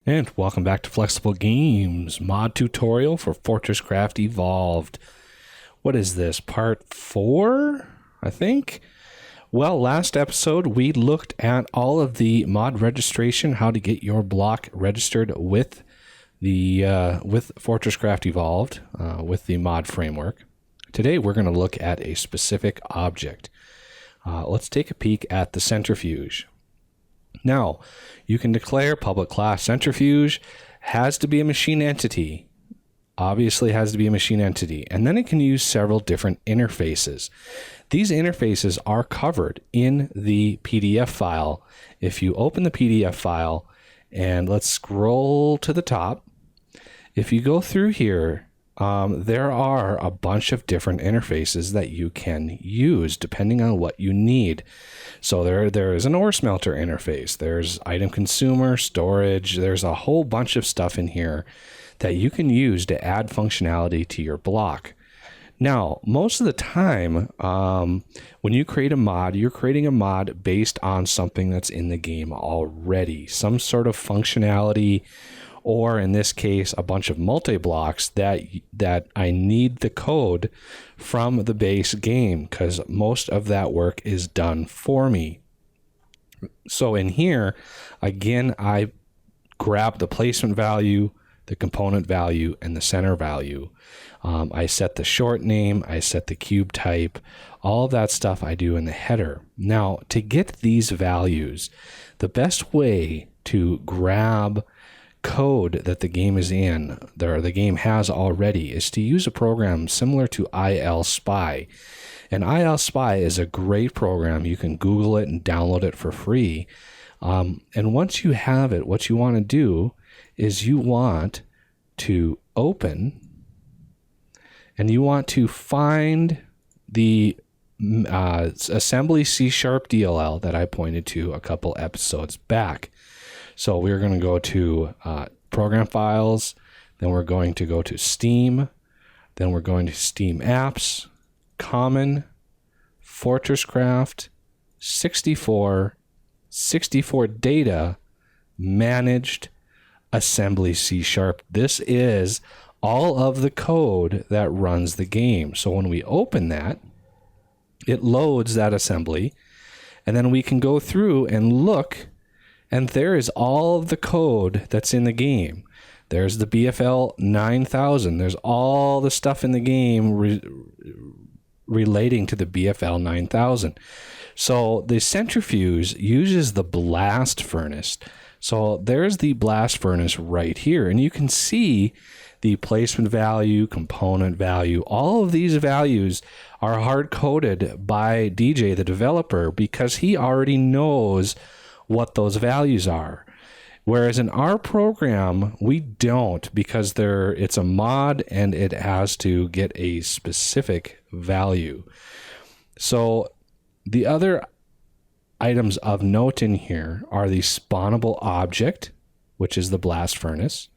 And welcome back to Flexible Games, mod tutorial for FortressCraft Evolved. What is this, part 4, I think? Well, last episode we looked at all of the mod registration, how to get your block registered with the with FortressCraft Evolved, with the mod framework. Today we're going to look at a specific object. Let's take a peek at the centrifuge. Now, you can declare public class centrifuge, has to be a machine entity, obviously has to be a machine entity, and then it can use several different interfaces. These interfaces are covered in the PDF file. If you open the PDF file and let's scroll to the top, if you go through here, there are a bunch of different interfaces that you can use depending on what you need. So there is an ore smelter interface, there's item consumer, storage, there's a whole bunch of stuff in here that you can use to add functionality to your block. Now, most of the time, when you create a mod, you're creating a mod based on something that's in the game already, some sort of functionality, or in this case, a bunch of multi-blocks that I need the code from the base game, because most of that work is done for me. So in here, again, I grab the placement value, the component value, and the center value. I set the short name, I set the cube type, all of that stuff I do in the header. Now, to get these values, the best way to grab code that the game is in, the game has already, is to use a program similar to ILSpy. And ILSpy is a great program. You can Google it and download it for free. And once you have it, what you want to do is you want to open and you want to find the assembly C# DLL that I pointed to a couple episodes back. So we're going to go to Program Files, then we're going to go to Steam, then we're going to Steam Apps, Common, FortressCraft, 64 Data, Managed, Assembly C#. This is all of the code that runs the game. So when we open that, it loads that assembly, and then we can go through and look. And there is all of the code that's in the game. There's the BFL 9000. There's all the stuff in the game relating to the BFL 9000. So the centrifuge uses the blast furnace. So there's the blast furnace right here. And you can see the placement value, component value, all of these values are hard-coded by DJ, the developer, because he already knows what those values are. Whereas in our program, we don't, because it's a mod and it has to get a specific value. So the other items of note in here are the spawnable object, which is the blast furnace,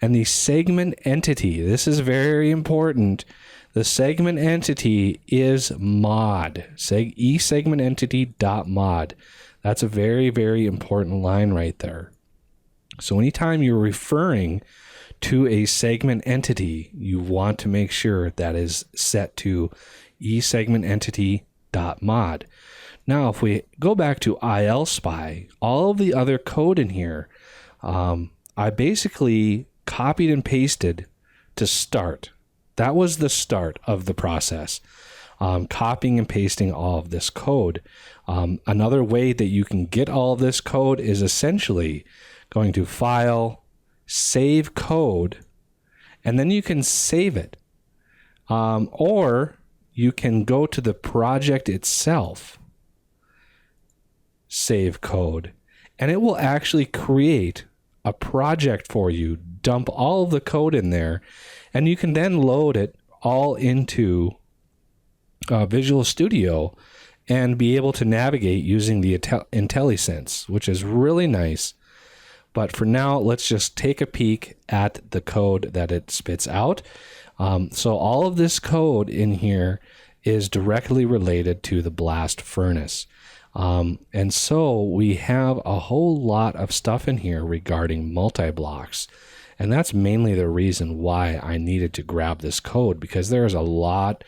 and the segment entity. This is very important. The segment entity is mod, eSegmentEntity.mod. That's a very, very important line right there. So anytime you're referring to a segment entity, you want to make sure that is set to eSegmentEntity.mod. Now, if we go back to ILSpy, all of the other code in here, I basically copied and pasted to start. That was the start of the process. Copying and pasting all of this code. Another way that you can get all of this code is essentially going to File, Save Code, and then you can save it. Or you can go to the project itself, Save Code, and it will actually create a project for you, dump all of the code in there, and you can then load it all into Visual Studio and be able to navigate using the IntelliSense, which is really nice. But for now, let's just take a peek at the code that it spits out. So all of this code in here is directly related to the blast furnace. And so we have a whole lot of stuff in here regarding multi-blocks. And that's mainly the reason why I needed to grab this code, because there's a lot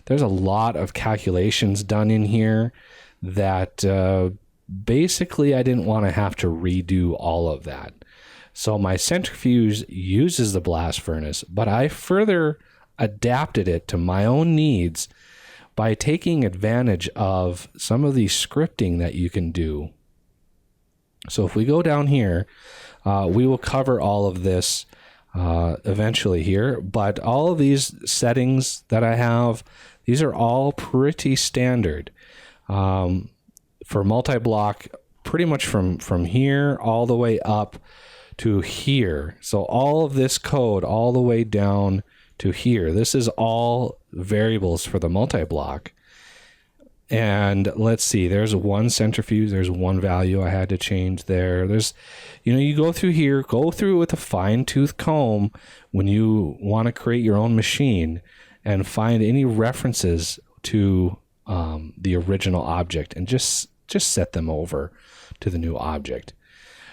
of calculations done in here that basically I didn't want to have to redo all of that. So my centrifuge uses the blast furnace, but I further adapted it to my own needs by taking advantage of some of the scripting that you can do. So if we go down here, we will cover all of this eventually here, but all of these settings that I have, these are all pretty standard. For multi-block, pretty much from here all the way up to here. So all of this code all the way down to here, this is all variables for the multi-block. And let's see, there's one centrifuge, there's one value I had to change there. There's, you go through here, go through with a fine-tooth comb when you want to create your own machine and find any references to the original object and just set them over to the new object.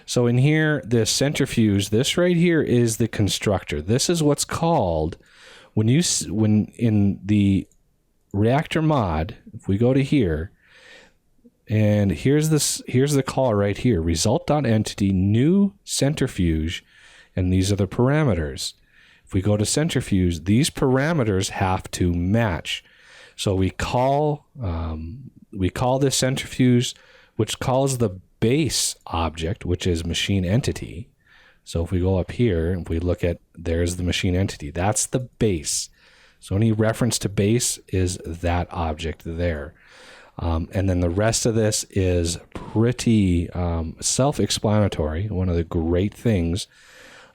So in here, this centrifuge, this right here is the constructor. This is what's called when in the reactor mod, if we go to here, and here's the call right here, result.entity new centrifuge, and these are the parameters. If we go to centrifuge, these parameters have to match. So we call this centrifuge, which calls the base object, which is MachineEntity. So if we go up here, if we look at, there's the MachineEntity. That's the base. So any reference to base is that object there. And then the rest of this is pretty self-explanatory. One of the great things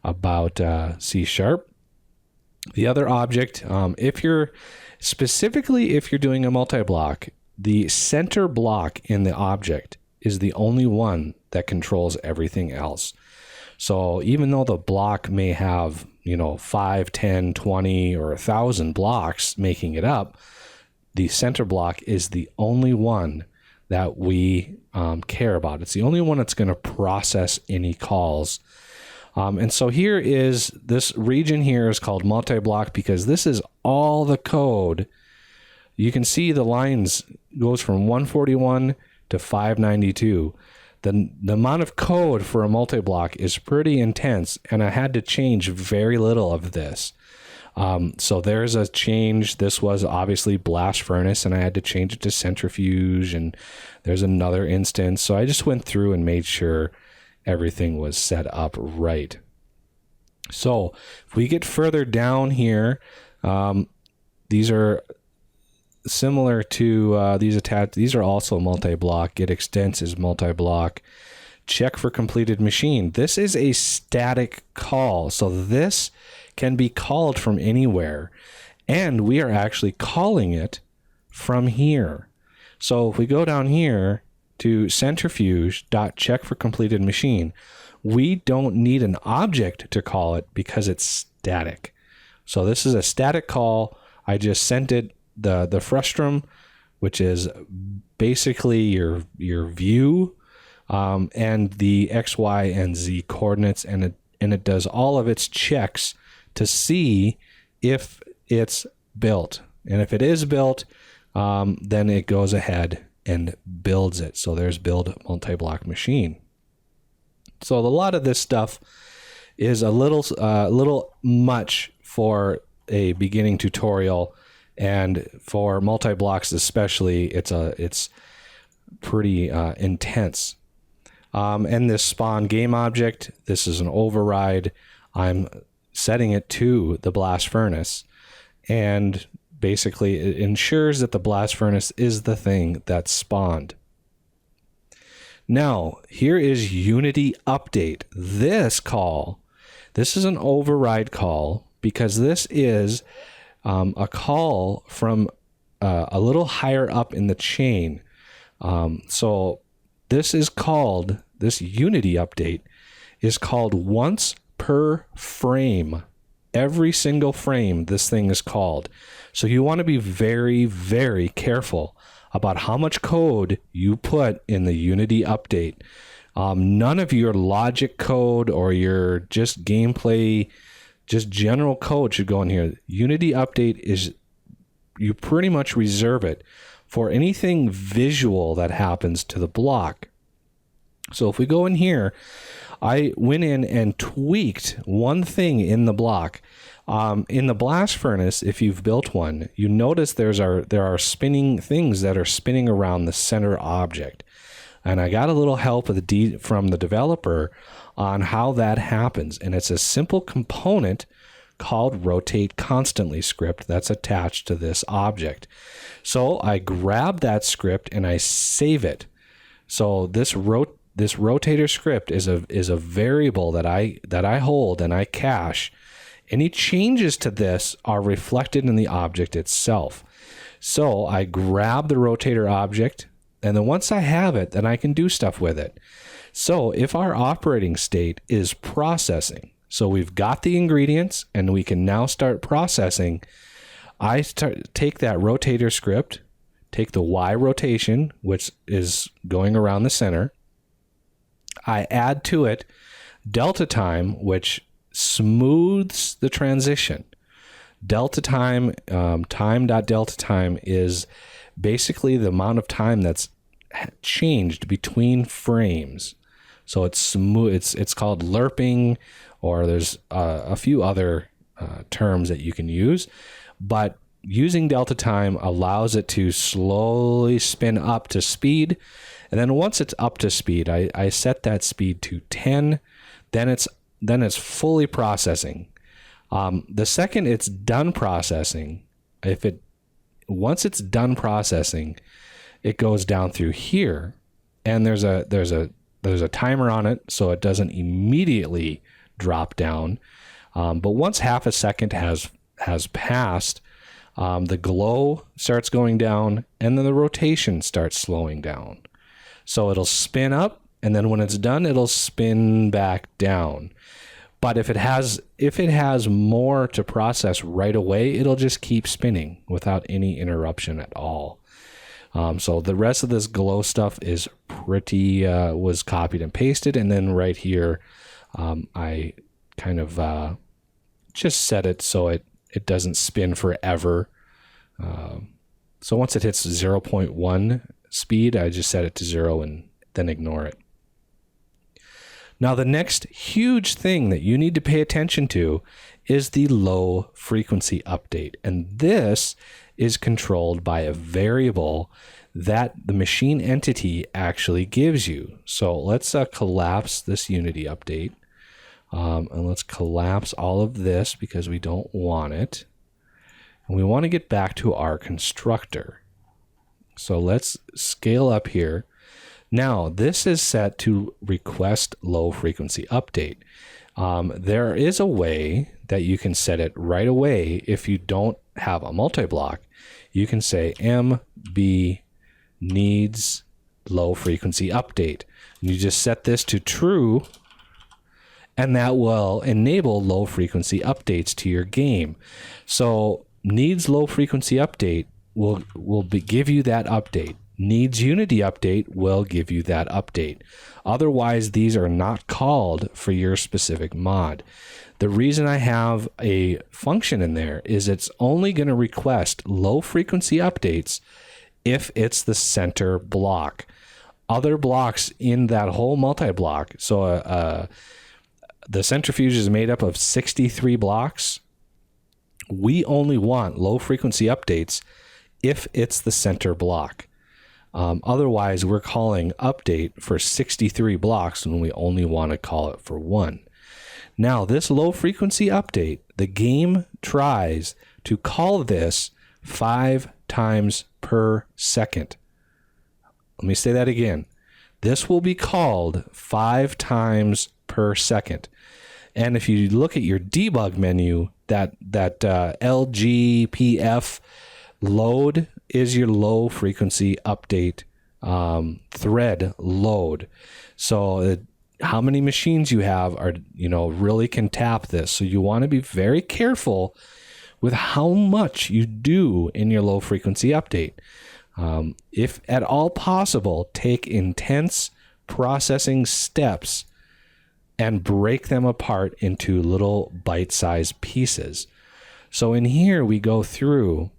about C#. The other object, if you're doing a multi-block, the center block in the object is the only one that controls everything else. So even though the block may have, 5, 10, 20, or 1,000 blocks making it up, the center block is the only one that we care about. It's the only one that's going to process any calls. And so here is, this region here is called multi-block because this is all the code. You can see the lines goes from 141 to 592. The amount of code for a multi-block is pretty intense, and I had to change very little of this. So there's a change. This was obviously blast furnace, and I had to change it to centrifuge, and there's another instance. So I just went through and made sure everything was set up right. So if we get further down here, these are similar to these attached. These are also multi-block. Get extents is multi-block. Check for completed machine. This is a static call. So this can be called from anywhere. And we are actually calling it from here. So if we go down here to centrifuge.check for completed machine, we don't need an object to call it because it's static. So this is a static call. I just sent it the frustum, which is basically your view, and the X, Y, and Z coordinates, and it does all of its checks to see if it's built. And if it is built, then it goes ahead and builds it. So there's build multi-block machine. So a lot of this stuff is a little much for a beginning tutorial, and for multi-blocks especially, it's pretty intense. And this spawn game object, this is an override. I'm setting it to the blast furnace, and basically it ensures that the blast furnace is the thing that's spawned. Now, here is Unity update. This is an override call because this is a call from a little higher up in the chain. So this Unity update is called once per frame. Every single frame this thing is called. So you want to be very, very careful about how much code you put in the Unity update. None of your logic code or your just gameplay, just general code should go in here. Unity update is, you pretty much reserve it for anything visual that happens to the block. So if we go in here, I went in and tweaked one thing in the block. In the blast furnace, if you've built one, you notice there are spinning things that are spinning around the center object. And I got a little help from the developer on how that happens. And it's a simple component called rotate constantly script that's attached to this object. So I grab that script and I save it. So this rotator script is a variable that I hold and I cache. Any changes to this are reflected in the object itself. So I grab the rotator object, and then once I have it, then I can do stuff with it. So if our operating state is processing, so we've got the ingredients and we can now start processing, take that rotator script, take the Y rotation, which is going around the center. I add to it delta time, which smooths the transition. Delta time, time.delta time is basically the amount of time that's changed between frames. So it's smooth. It's called lerping, or there's a few other terms that you can use, but using delta time allows it to slowly spin up to speed. And then once it's up to speed, I set that speed to 10. Then it's fully processing. The second it's done processing, once it's done processing, it goes down through here, and there's a timer on it, so it doesn't immediately drop down. But once half a second has passed, the glow starts going down, and then the rotation starts slowing down. So it'll spin up, and then when it's done, it'll spin back down. But if it has more to process right away, it'll just keep spinning without any interruption at all. So the rest of this glow stuff is was copied and pasted, and then right here, I kind of just set it so it doesn't spin forever. So once it hits 0.1 speed, I just set it to 0 and then ignore it. Now, the next huge thing that you need to pay attention to is the low frequency update. And this is controlled by a variable that the machine entity actually gives you. So let's collapse this Unity update. And let's collapse all of this because we don't want it. And we want to get back to our constructor. So let's scale up here. Now, this is set to request low frequency update. There is a way that you can set it right away. If you don't have a multi-block, you can say MB needs low frequency update. You just set this to true, and that will enable low frequency updates to your game. So needs low frequency update will give you that update. Needs Unity update will give you that update. Otherwise, these are not called for your specific mod. The reason I have a function in there is it's only going to request low frequency updates if it's the center block. Other blocks in that whole multi-block, so the centrifuge is made up of 63 blocks. We only want low frequency updates if it's the center block. Otherwise, we're calling update for 63 blocks when we only want to call it for one. Now, this low frequency update, the game tries to call this 5 times per second. Let me say that again. This will be called 5 times per second. And if you look at your debug menu, that LGPF load is your low frequency update thread load. So how many machines you have are, really can tap this. So you want to be very careful with how much you do in your low frequency update. If at all possible, take intense processing steps and break them apart into little bite-sized pieces. So in here, we go through,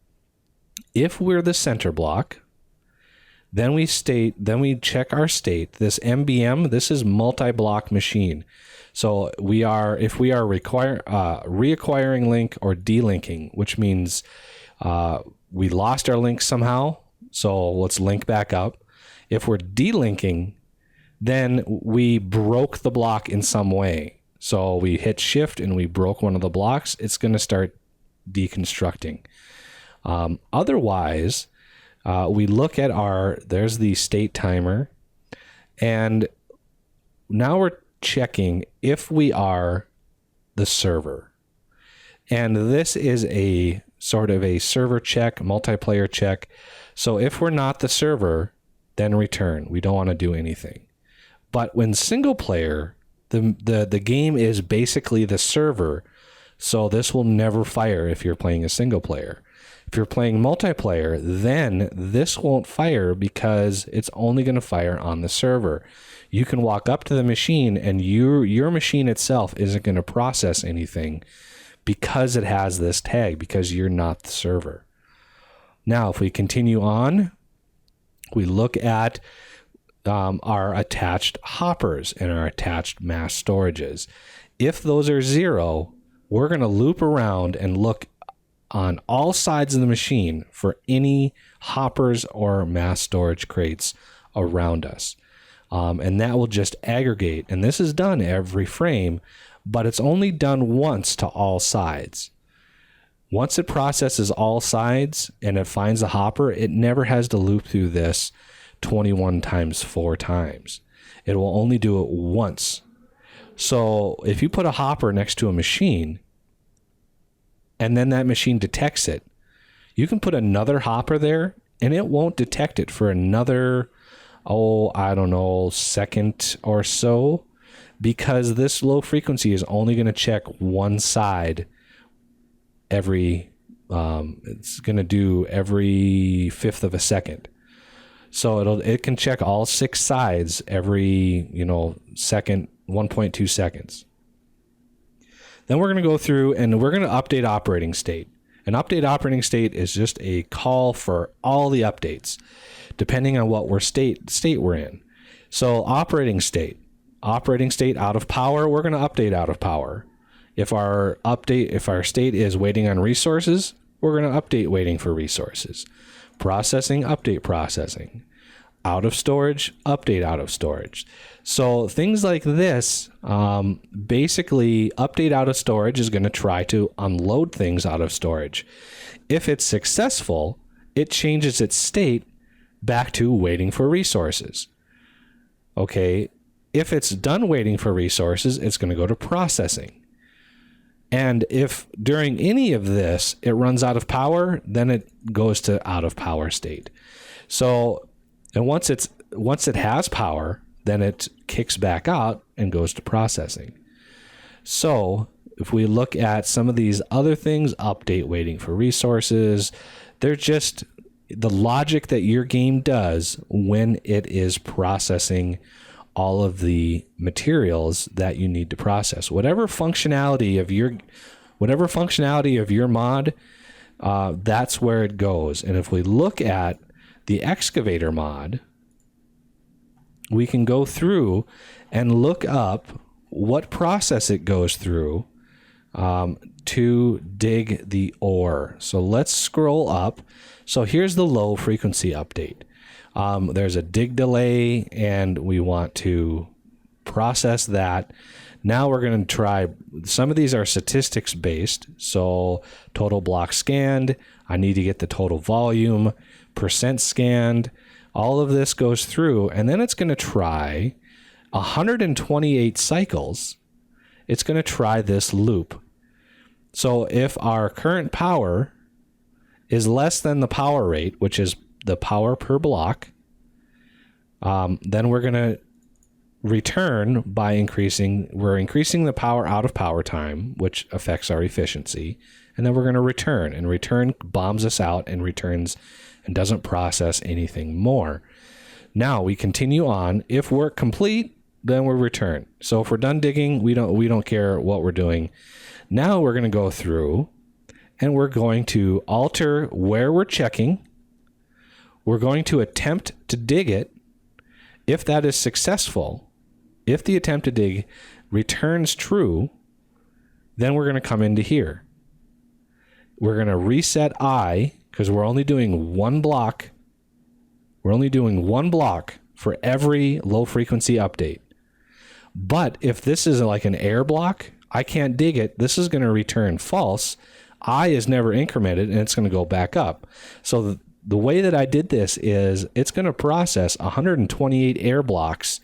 if we're the center block, then we check our state. This MBM, this is multi-block machine. So if we are reacquiring link or delinking, which means we lost our link somehow, so let's link back up. If we're delinking, then we broke the block in some way. So we hit shift and we broke one of the blocks, it's going to start deconstructing. Otherwise, we look at there's the state timer, and now we're checking if we are the server. And this is a sort of a server check, multiplayer check. So if we're not the server, then return. We don't want to do anything. But when single player, the game is basically the server. So this will never fire if you're playing a single player. If you're playing multiplayer, then this won't fire because it's only going to fire on the server. You can walk up to the machine and your machine itself isn't going to process anything because it has this tag, because you're not the server. Now, if we continue on, we look at our attached hoppers and our attached mass storages. If those are 0, we're going to loop around and look on all sides of the machine for any hoppers or mass storage crates around us. And that will just aggregate. And this is done every frame, but it's only done once to all sides. Once it processes all sides and it finds a hopper, it never has to loop through this 21 times 4 times. It will only do it once. So if you put a hopper next to a machine and then that machine detects it, you can put another hopper there and it won't detect it for another, second or so, because this low frequency is only going to check one side it's going to do every 1/5 of a second. So it can check all 6 sides every, second, 1.2 seconds. Then we're going to go through and we're going to update operating state. An update operating state is just a call for all the updates, depending on what state we're in. So operating state out of power, we're going to update out of power. If our state is waiting on resources, we're going to update waiting for resources. Processing, update processing. Out of storage, update out of storage. So things like this, basically update out of storage is going to try to unload things out of storage. If it's successful, it changes its state back to waiting for resources. Okay, if it's done waiting for resources, it's going to go to processing. And if during any of this it runs out of power, then it goes to out of power state. So, and once it has power, then it kicks back out and goes to processing. So if we look at some of these other things, update waiting for resources, they're just the logic that your game does when it is processing all of the materials that you need to process. Whatever functionality of your mod, that's where it goes. And if we look at the excavator mod, we can go through and look up what process it goes through to dig the ore. So let's scroll up. So here's the low frequency update. There's a dig delay and we want to process that. Now we're going to try, some of these are statistics based. So total block scanned, I need to get the total volume, percent scanned, all of this goes through, and then it's going to try 128 cycles. It's going to try this loop. So if our current power is less than the power rate, which is the power per block, then we're going to return by increasing the power out of power time, which affects our efficiency. And then we're going to return, and return bombs us out and returns and doesn't process anything more. Now we continue on. If work complete, then we return. So if we're done digging, we don't care what we're doing. Now we're going to go through and we're going to alter where we're checking. We're going to attempt to dig it. If that is successful, if the attempt to dig returns true, then we're going to come into here. We're going to reset I, because we're only doing one block. We're only doing one block for every low frequency update. But if this is like an error block, I can't dig it. This is going to return false. I is never incremented, and it's going to go back up. So the way that I did this is it's going to process 128 error blocks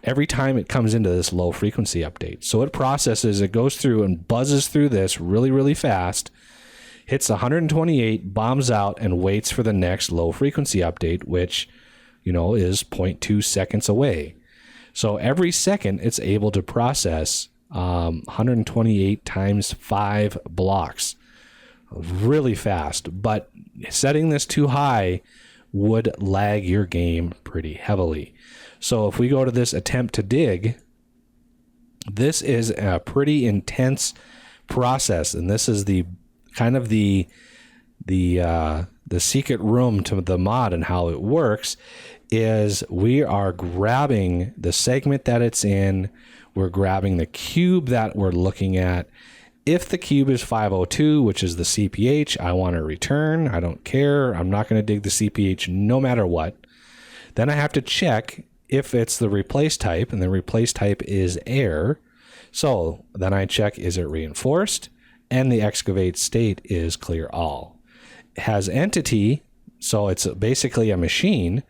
every time it comes into this low frequency update. So it processes, it goes through and buzzes through this really, really fast, hits 128, bombs out, and waits for the next low frequency update, which, is 0.2 seconds away. So every second it's able to process 128 times 5 blocks. Really fast, but setting this too high would lag your game pretty heavily. So if we go to this attempt to dig, this is a pretty intense process, and this is the kind of the secret room to the mod and how it works is we are grabbing the segment that it's in, we're grabbing the cube that we're looking at. If the cube is 502, which is the CPH, I want to return. I don't care. I'm not going to dig the CPH no matter what. Then I have to check if it's the replace type, and the replace type is air. So then I check, is it reinforced? And the excavate state is clear all. It has entity, so it's basically a machine,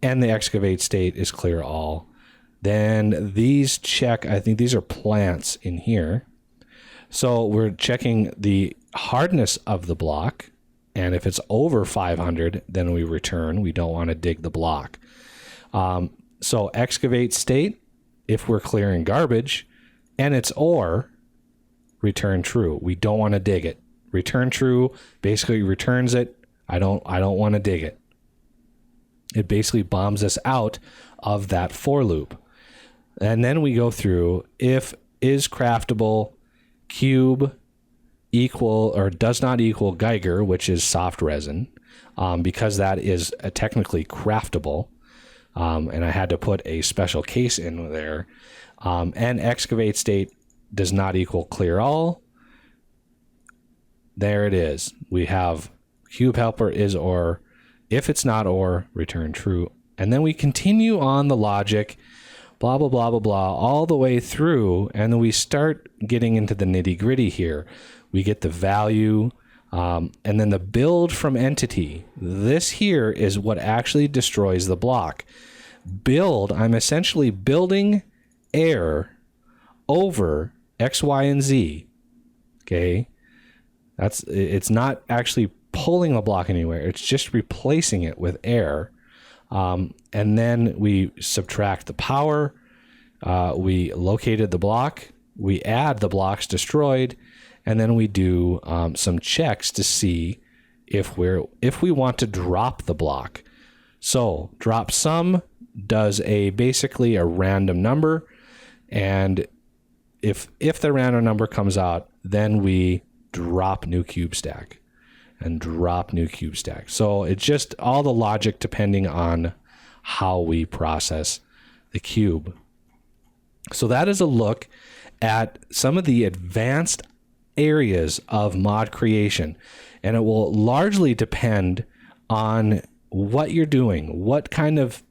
and the excavate state is clear all. Then these check, I think these are plants in here. So we're checking the hardness of the block, and if it's over 500, then we return. We don't want to dig the block. So excavate state, if we're clearing garbage, and it's ore, return true. We don't want to dig it. Return true basically returns it. I don't want to dig it. It basically bombs us out of that for loop. And then we go through if is craftable, cube equal or does not equal Geiger, which is soft resin, because that is technically craftable. And I had to put a special case in there. And excavate state does not equal clear all. There it is. We have cube helper is ore. If it's not ore, return true. And then we continue on the logic, blah, blah, blah, blah, blah, all the way through. And then we start getting into the nitty gritty here. We get the value, and then the build from entity. This here is what actually destroys the block. Build, I'm essentially building air over X, Y, and Z. Okay. It's not actually pulling the block anywhere. It's just replacing it with air. And then we subtract the power. We located the block. We add the blocks destroyed. And then we do some checks to see if we want to drop the block. So drop sum does basically a random number. And if the random number comes out, then we drop new cube stack and drop new cube stack. So it's just all the logic depending on how we process the cube. So that is a look at some of the advanced areas of mod creation, and it will largely depend on what you're doing, what kind of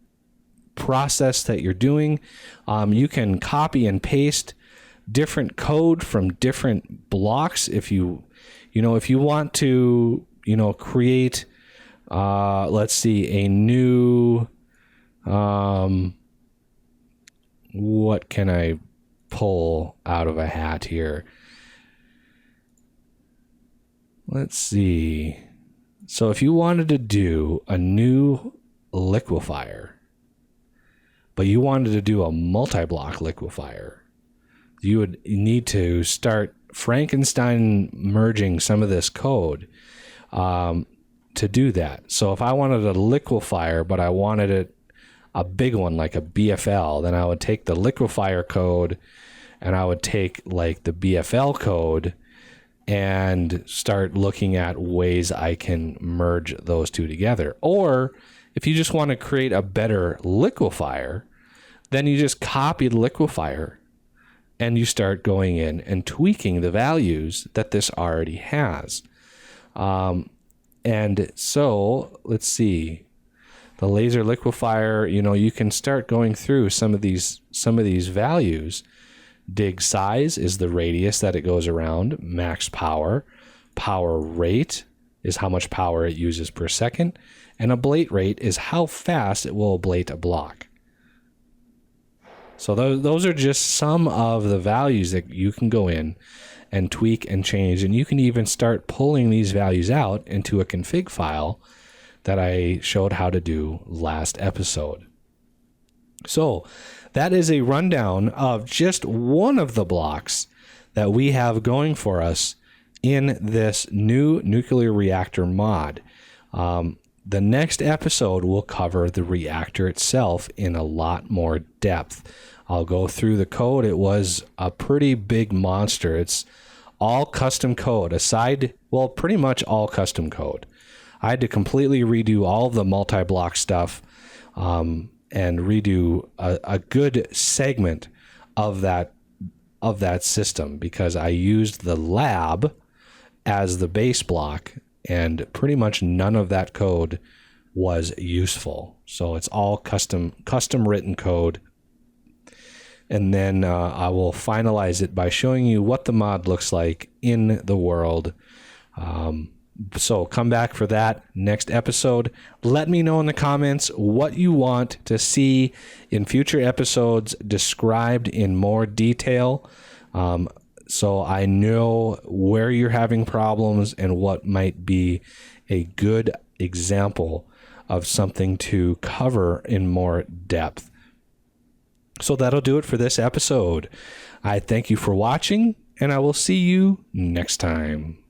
process that you're doing. You can copy and paste different code from different blocks. If you want to, create, let's see, a new, what can I pull out of a hat here? Let's see. So if you wanted to do a new liquefier, but you wanted to do a multi-block liquefier, you would need to start Frankenstein merging some of this code. to do that. So if I wanted a liquefier, but I wanted it a big one like a BFL, then I would take the liquefier code and I would take like the BFL code and start looking at ways I can merge those two together. Or if you just want to create a better liquefier, then you just copy the liquefier and you start going in and tweaking the values that this already has. And so let's see, the laser liquefier, you can start going through some of these values. Dig size is the radius that it goes around. Max power. Power rate is how much power it uses per second. And ablate rate is how fast it will ablate a block. So those are just some of the values that you can go in and tweak and change. And you can even start pulling these values out into a config file that I showed how to do last episode. So that is a rundown of just one of the blocks that we have going for us in this new nuclear reactor mod. The next episode will cover the reactor itself in a lot more depth. I'll go through the code. It was a pretty big monster. It's all custom code, pretty much all custom code. I had to completely redo all the multi-block stuff and redo a good segment of that system because I used the lab as the base block, and pretty much none of that code was useful. So it's all custom written code. And then I will finalize it by showing you what the mod looks like in the world. So come back for that next episode. Let me know in the comments what you want to see in future episodes described in more detail. So I know where you're having problems and what might be a good example of something to cover in more depth. So that'll do it for this episode. I thank you for watching, and I will see you next time.